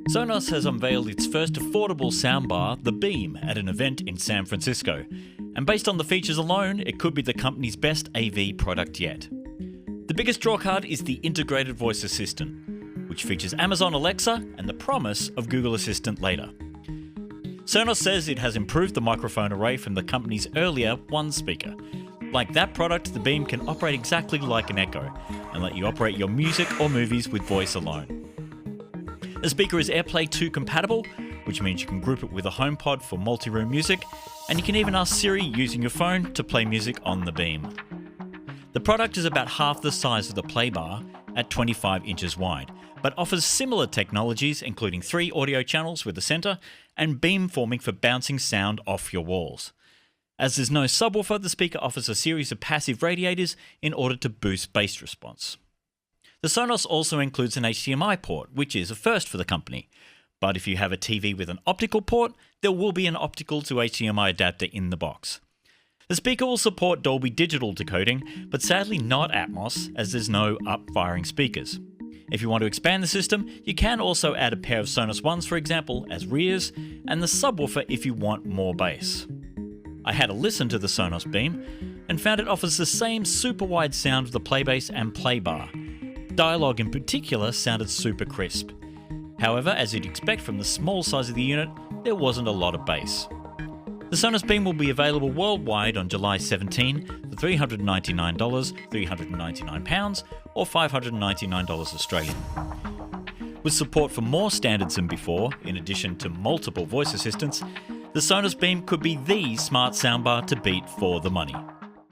Sonos has unveiled its first affordable soundbar, the Beam, at an event in San Francisco. And based on the features alone, it could be the company's best AV product yet. The biggest drawcard is the integrated voice assistant, which features Amazon Alexa and the promise of Google Assistant later. Sonos says it has improved the microphone array from the company's earlier one speaker. Like that product, the Beam can operate exactly like an Echo and let you operate your music or movies with voice alone. The speaker is AirPlay 2 compatible, which means you can group it with a HomePod for multi-room music, and you can even ask Siri using your phone to play music on the Beam. The product is about half the size of the Playbar at 25 inches wide, but offers similar technologies including 3 audio channels with a center and beamforming for bouncing sound off your walls. As there's no subwoofer, the speaker offers a series of passive radiators in order to boost bass response. The Sonos also includes an HDMI port, which is a first for the company. But if you have a TV with an optical port, there will be an optical to HDMI adapter in the box. The speaker will support Dolby Digital decoding, but sadly not Atmos, as there's no up-firing speakers. If you want to expand the system, you can also add a pair of Sonos Ones, for example, as rears, and the subwoofer if you want more bass. I had a listen to the Sonos Beam, and found it offers the same super wide sound of the Playbase and Playbar. Dialogue in particular sounded super crisp. However, as you'd expect from the small size of the unit, there wasn't a lot of bass. The Sonos Beam will be available worldwide on July 17 for $399, £399 or $599 Australian. With support for more standards than before, in addition to multiple voice assistants, the Sonos Beam could be the smart soundbar to beat for the money.